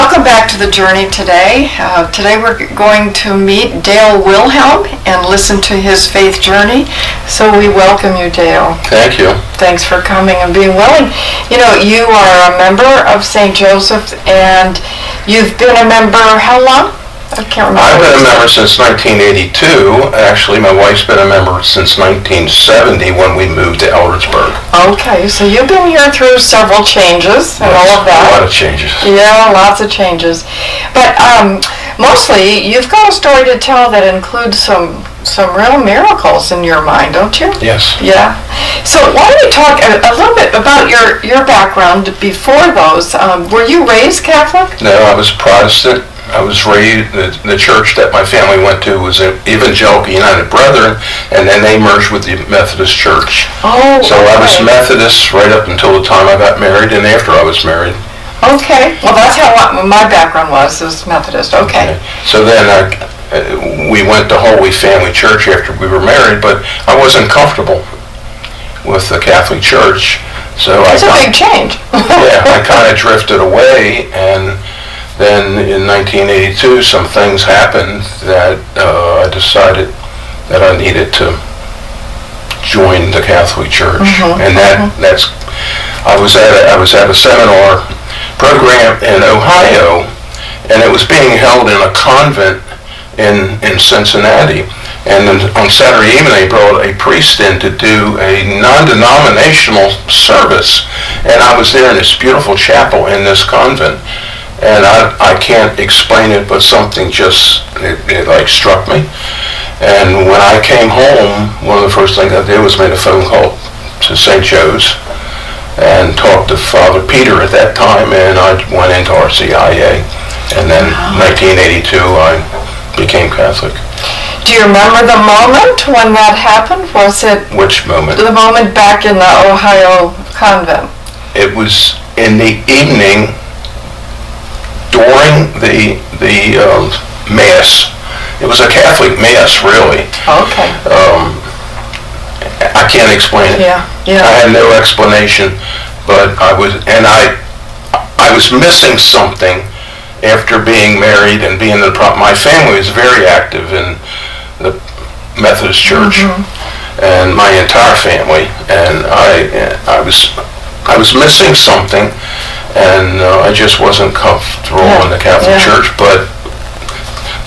Welcome back to the journey today. Today we're going to meet Dale Wilhelm and listen to his faith journey. So we welcome you, Dale. Thank you. Thanks for coming and being willing. You know, you are a member of St. Joseph, and you've been a member how long? I can't remember. I've been a member since 1982. Actually, my wife's been a member since 1970 when we moved to Eldersburg. Okay, so you've been here through several changes and Yes, all of that. A lot of changes. Yeah, lots of changes. But mostly, you've got a story to tell that includes some real miracles in your mind, don't you? Yes. Yeah. So why don't we talk a little bit about your background before those. Were you raised Catholic? No, I was Protestant. I was raised, the church that my family went to was Evangelical United Brethren, and then they merged with the Methodist Church. Oh, so okay. I was Methodist right up until the time I got married and after I was married. Okay. Well, that's how my background was Methodist. Okay. So then we went to Holy Family Church after we were married, but I wasn't comfortable with the Catholic Church. So That's a big change. Yeah, I kind of drifted away, and then in 1982 some things happened that I decided that I needed to join the Catholic Church. And I was at a seminar program in Ohio, and it was being held in a convent in Cincinnati. And then on Saturday evening, they brought a priest in to do a non-denominational service. And I was there in this beautiful chapel in this convent. And I can't explain it, but something just, it like struck me. And when I came home, one of the first things I did was made a phone call to St. Joe's and talked to Father Peter at that time, and I went into RCIA. And then 1982, I became Catholic. Do you remember the moment when that happened? Was it... Which moment? The moment back in the Ohio convent. It was in the evening during the Mass. It was a Catholic Mass, really. Okay. I can't explain it. Yeah. I had no explanation, but I was missing something after being married and being my family was very active in the Methodist Church, and my entire family, and I was missing something, and I just wasn't comfortable in the Catholic Church, but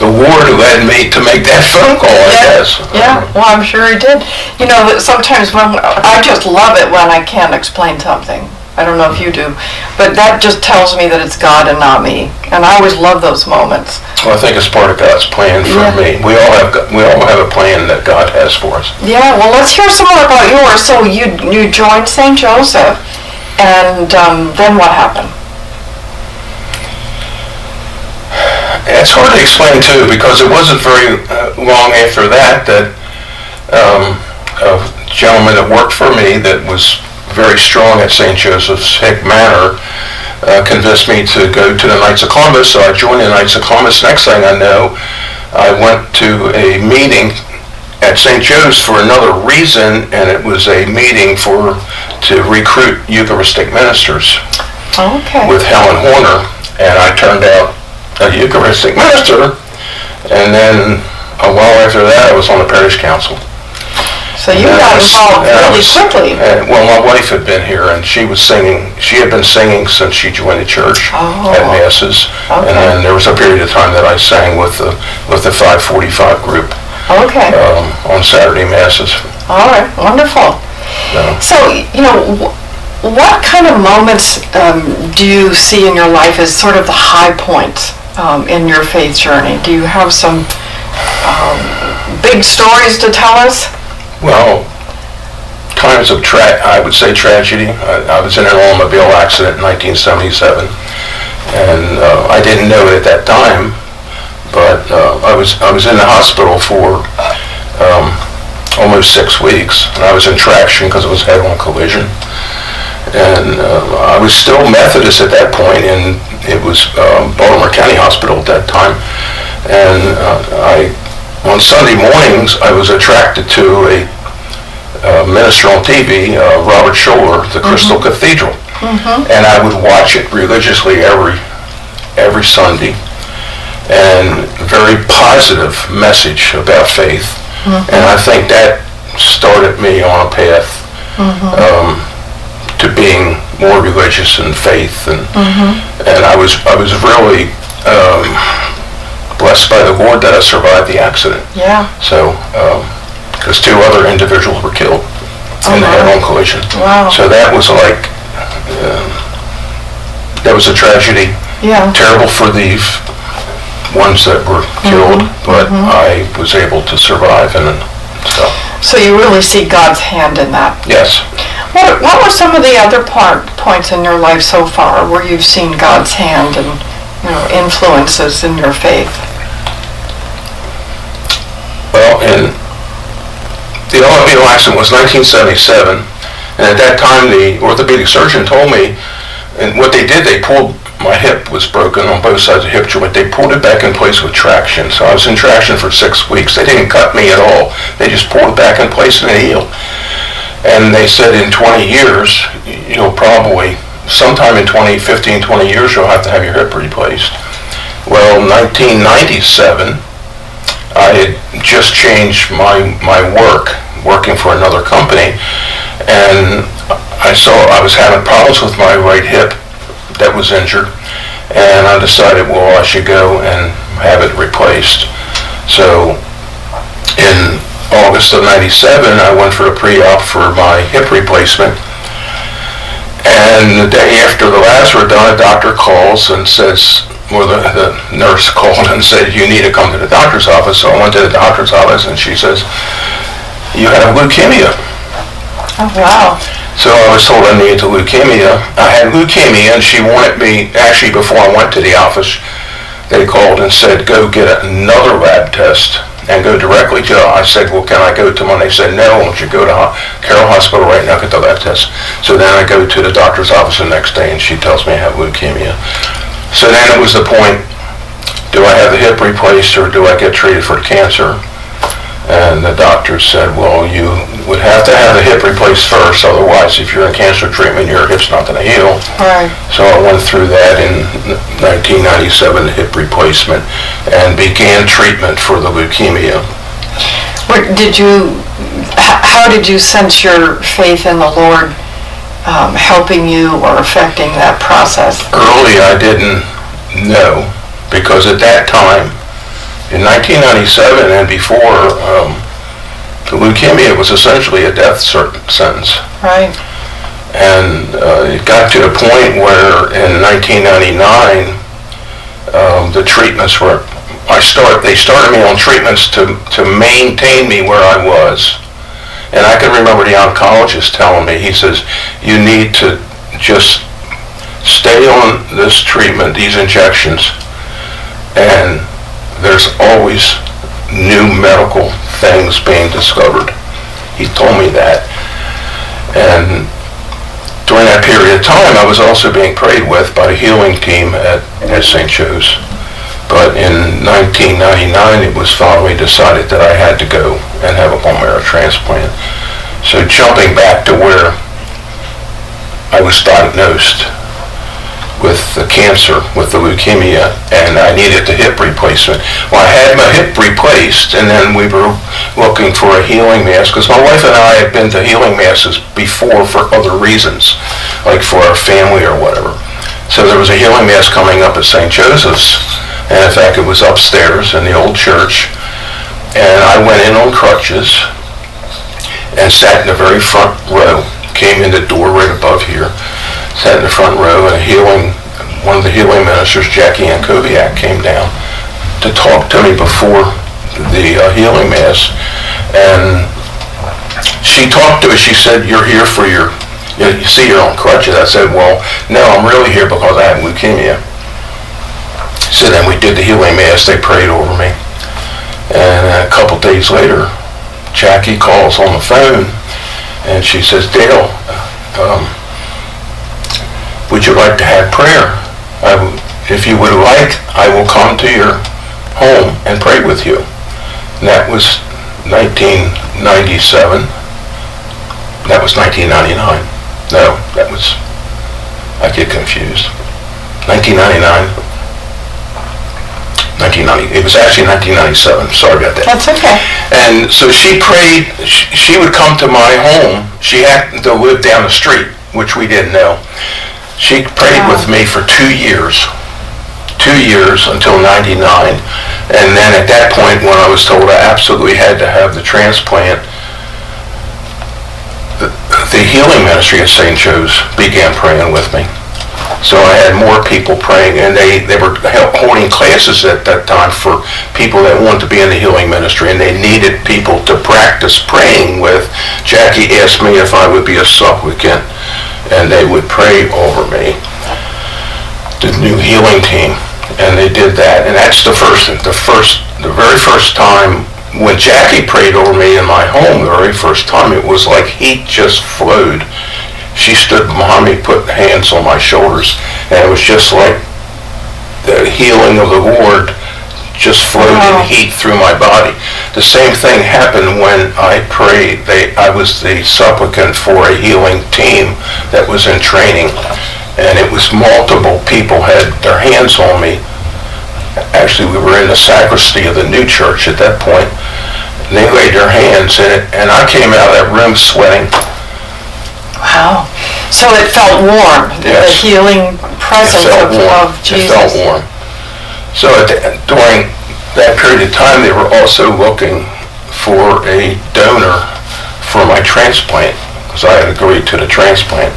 the Lord led me to make that phone call, I guess. Yeah, well, I'm sure he did. You know, sometimes I just love it when I can't explain something. I don't know if you do, but that just tells me that it's God and not me, and I always love those moments. Well, I think it's part of God's plan for me. We all have a plan that God has for us. Yeah, well, let's hear some more about yours. So you joined St. Joseph, and then what happened? It's hard to explain, too, because it wasn't very long after that a gentleman that worked for me that was very strong at St. Joseph's Hick Manor convinced me to go to the Knights of Columbus, so I joined the Knights of Columbus. Next thing I know, I went to a meeting at St. Joe's for another reason, and it was a meeting to recruit Eucharistic ministers with Helen Horner, and I turned out a Eucharistic minister, and then a while after that I was on the parish council. So you got involved really quickly. Well, my wife had been here, and she was singing. She had been singing since she joined the church at Masses, and then there was a period of time that I sang with the 545 group on Saturday Masses. All right, wonderful. So, you know, what kind of moments do you see in your life as sort of the high points in your faith journey? Do you have some big stories to tell us? Well, times of I would say tragedy. I was in an automobile accident in 1977, and I didn't know it at that time, but I was in the hospital for almost 6 weeks, and I was in traction because it was head-on collision. And I was still Methodist at that point, and it was Baltimore County Hospital at that time. And on Sunday mornings, I was attracted to a minister on TV, Robert Scholler, the Crystal Cathedral. And I would watch it religiously every every Sunday, and very positive message about faith. And I think that started me on a path to being more religious in faith, and I was really blessed by the Lord that I survived the accident. Yeah. So, because 2 other individuals were killed in the head-on collision. Wow. So that was like, that was a tragedy. Yeah. Terrible for the ones that were killed, but I was able to survive and stuff. So you really see God's hand in that. Yes. What were some of the other points in your life so far where you've seen God's hand and influences in your faith? Well, the automobile accident was 1977, and at that time the orthopedic surgeon told me, and what they did, they pulled, my hip was broken on both sides of the hip joint, they pulled it back in place with traction. So I was in traction for 6 weeks. They didn't cut me at all. They just pulled it back in place and it healed. And they said in 20 years, you'll probably, sometime in 15, 20 years, you'll have to have your hip replaced. Well, 1997, I had just changed my working for another company, and I saw I was having problems with my right hip that was injured, and I decided, well, I should go and have it replaced. So in August of 97, I went for a pre-op for my hip replacement, and the day after the labs were done, a doctor calls and says, or the nurse called and said, you need to come to the doctor's office. So I went to the doctor's office, and she says, you have leukemia. Oh, wow. So I was told I needed leukemia. I had leukemia, and she wanted me, actually before I went to the office, they called and said, go get another lab test and go directly to, I said, well, can I go to one? They said, no, why don't you go to Carroll Hospital right now, get the lab test. So then I go to the doctor's office the next day, and she tells me I have leukemia. So then it was the point, do I have the hip replaced or do I get treated for cancer? And the doctor said, well, you would have to have the hip replaced first, otherwise if you're in cancer treatment, your hip's not going to heal. Right. So I went through that in 1997, hip replacement, and began treatment for the leukemia. How did you sense your faith in the Lord helping you or affecting that process? Early I didn't know, because at that time, in 1997 and before, the leukemia was essentially a death sentence. Right. And it got to the point where in 1999, the treatments were, they started me on treatments to maintain me where I was. And I can remember the oncologist telling me, he says, you need to just stay on this treatment, these injections, and there's always new medical things being discovered. He told me that. And during that period of time, I was also being prayed with by the healing team at St. Joe's. But in 1999, it was finally decided that I had to go and have a bone marrow transplant. So jumping back to where I was diagnosed with the cancer, with the leukemia, and I needed the hip replacement. Well, I had my hip replaced, and then we were looking for a healing mass, because my wife and I had been to healing masses before for other reasons, like for our family or whatever. So there was a healing mass coming up at St. Joseph's, and in fact it was upstairs in the old church, and I went in on crutches and sat in the very front row, came in the door right above here, sat in the front row, and one of the healing ministers, Jackie Ankoviak, came down to talk to me before the healing mass. And she talked to me, she said, you're here for you see you're on crutches. I said, well, no, I'm really here because I have leukemia. So then we did the healing mass, they prayed over me. And a couple days later, Jackie calls on the phone, and she says, Dale, would you like to have prayer? If you would like, I will come to your home and pray with you. And that was 1997. That was 1999. No, I get confused. 1999. 1990. It was actually 1997. Sorry about that. That's okay. And so she prayed. She would come to my home. She happened to live down the street, which we didn't know. She prayed with me for 2 years. 2 years until 99. And then at that point, when I was told I absolutely had to have the transplant, the healing ministry at St. Joe's began praying with me. So I had more people praying, and they were holding classes at that time for people that wanted to be in the healing ministry, and they needed people to practice praying with. Jackie asked me if I would be a supplicant, and they would pray over me, the new healing team, and they did that. And that's the very first time when Jackie prayed over me in my home. The very first time, it was like heat just flowed. She stood behind me, put hands on my shoulders, and it was just like the healing of the Lord just flowed in heat through my body. The same thing happened when I prayed. I was the supplicant for a healing team that was in training, and it was multiple people had their hands on me. Actually, we were in the sacristy of the new church at that point, and they laid their hands in it, and I came out of that room sweating. Wow. So it felt warm, yes. The healing presence of Jesus. It felt warm. So during that period of time, they were also looking for a donor for my transplant, because I had agreed to the transplant.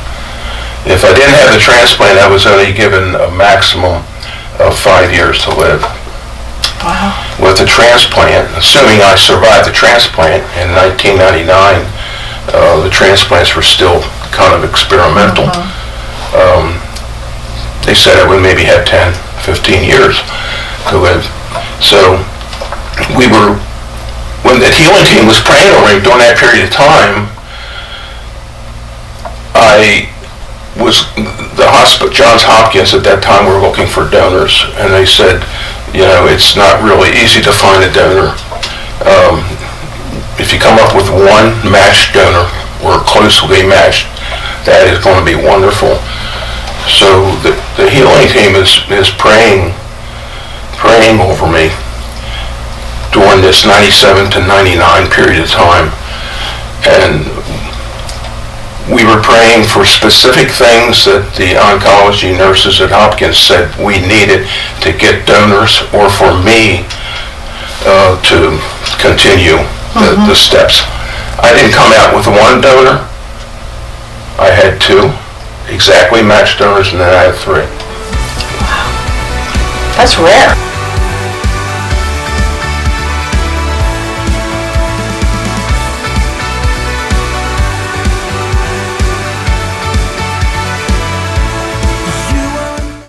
If I didn't have the transplant, I was only given a maximum of 5 years to live. Wow. With the transplant, assuming I survived the transplant in 1999, the transplants were still kind of experimental. They said I would maybe have 10, 15 years to live. So when the healing team was praying over me during that period of time, the hospital, Johns Hopkins at that time, were looking for donors, and they said, it's not really easy to find a donor. If you come up with one matched donor, or closely matched, that is going to be wonderful. So the healing team is praying over me during this 97 to 99 period of time. And we were praying for specific things that the oncology nurses at Hopkins said we needed to get donors, or for me to continue the steps. I didn't come out with one donor. I had 2 exactly matched donors, and then I had 3. Wow. That's rare.